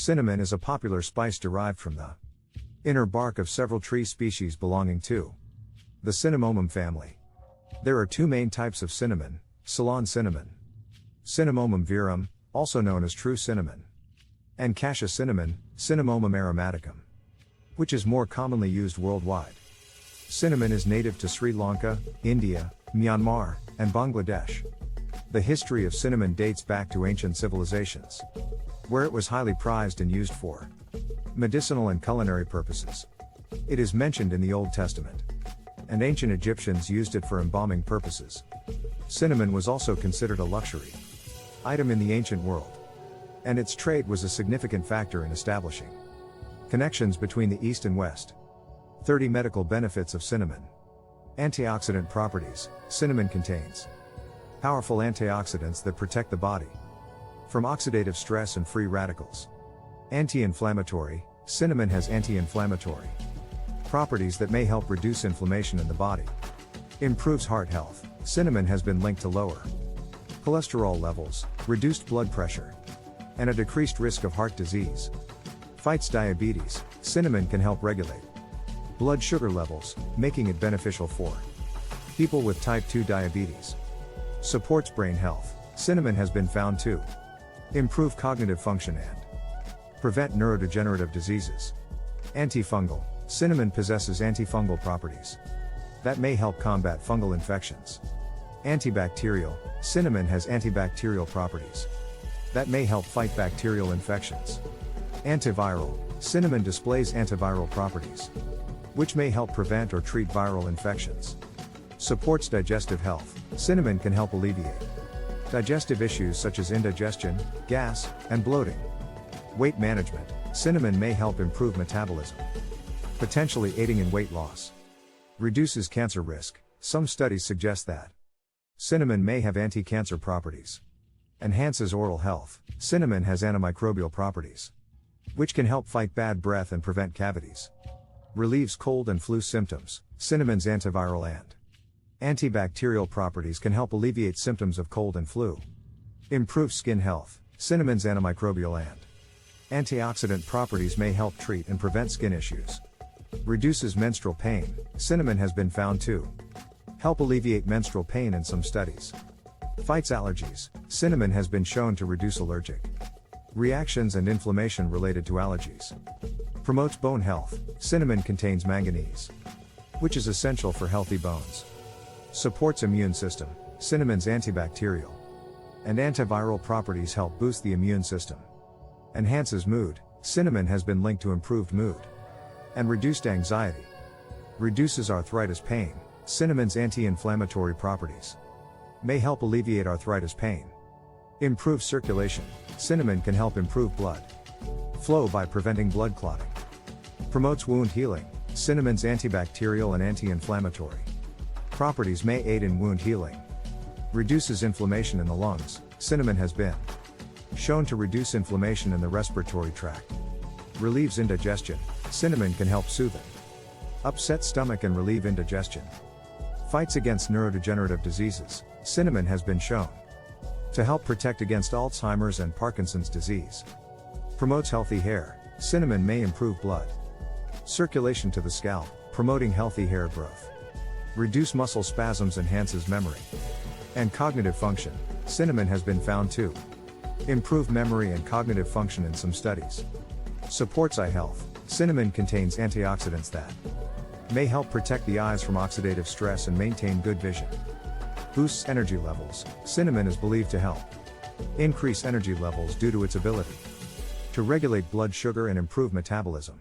Cinnamon is a popular spice derived from the inner bark of several tree species belonging to the cinnamomum family. There are two main types of cinnamon: Ceylon cinnamon, Cinnamomum verum, also known as true cinnamon, and Cassia cinnamon, Cinnamomum aromaticum, which is more commonly used worldwide. Cinnamon is native to Sri Lanka, India, Myanmar, and Bangladesh. The history of cinnamon dates back to ancient civilizations, where it was highly prized and used for medicinal and culinary purposes. It is mentioned in the Old Testament, and ancient Egyptians used it for embalming purposes. Cinnamon was also considered a luxury item in the ancient world, and its trade was a significant factor in establishing connections between the East and West. 30 medical benefits of cinnamon. Antioxidant properties. Cinnamon contains powerful antioxidants that protect the body from oxidative stress and free radicals. Anti-inflammatory. Cinnamon has anti-inflammatory properties that may help reduce inflammation in the body. Improves heart health. Cinnamon has been linked to lower cholesterol levels, reduced blood pressure, and a decreased risk of heart disease. Fights diabetes. Cinnamon can help regulate blood sugar levels, making it beneficial for people with type 2 diabetes. Supports brain health. Cinnamon has been found to improve cognitive function and prevent neurodegenerative diseases. Antifungal. Cinnamon possesses antifungal properties that may help combat fungal infections. Antibacterial. Cinnamon has antibacterial properties that may help fight bacterial infections. Antiviral. Cinnamon displays antiviral properties which may help prevent or treat viral infections. Supports digestive health. Cinnamon can help alleviate digestive issues such as indigestion, gas, and bloating. Weight management. Cinnamon may help improve metabolism, potentially aiding in weight loss. Reduces cancer risk. Some studies suggest that cinnamon may have anti-cancer properties. Enhances oral health. Cinnamon has antimicrobial properties which can help fight bad breath and prevent cavities. Relieves cold and flu symptoms. Cinnamon's antiviral and antibacterial properties can help alleviate symptoms of cold and flu. Improves skin health. Cinnamon's antimicrobial and antioxidant properties may help treat and prevent skin issues. Reduces menstrual pain. Cinnamon has been found to help alleviate menstrual pain in some studies. Fights allergies. Cinnamon has been shown to reduce allergic reactions and inflammation related to allergies. Promotes bone health. Cinnamon contains manganese, which is essential for healthy bones. Supports immune system. Cinnamon's antibacterial and antiviral properties help boost the immune system. Enhances mood. Cinnamon has been linked to improved mood and reduced anxiety. Reduces arthritis pain. Cinnamon's anti-inflammatory properties may help alleviate arthritis pain. Improves circulation. Cinnamon can help improve blood flow by preventing blood clotting. Promotes wound healing. Cinnamon's antibacterial and anti-inflammatory properties may aid in wound healing. Reduces inflammation in the lungs. Cinnamon has been shown to reduce inflammation in the respiratory tract. Relieves indigestion. Cinnamon can help soothe an upset stomach and relieve indigestion. Fights against neurodegenerative diseases. Cinnamon has been shown to help protect against Alzheimer's and Parkinson's disease. Promotes healthy hair. Cinnamon may improve blood circulation to the scalp, promoting healthy hair growth. Reduce muscle spasms. Enhances memory and cognitive function. Cinnamon has been found to improve memory and cognitive function in some studies. Supports eye health. Cinnamon contains antioxidants that may help protect the eyes from oxidative stress and maintain good vision. Boosts energy levels. Cinnamon is believed to help increase energy levels due to its ability to regulate blood sugar and improve metabolism.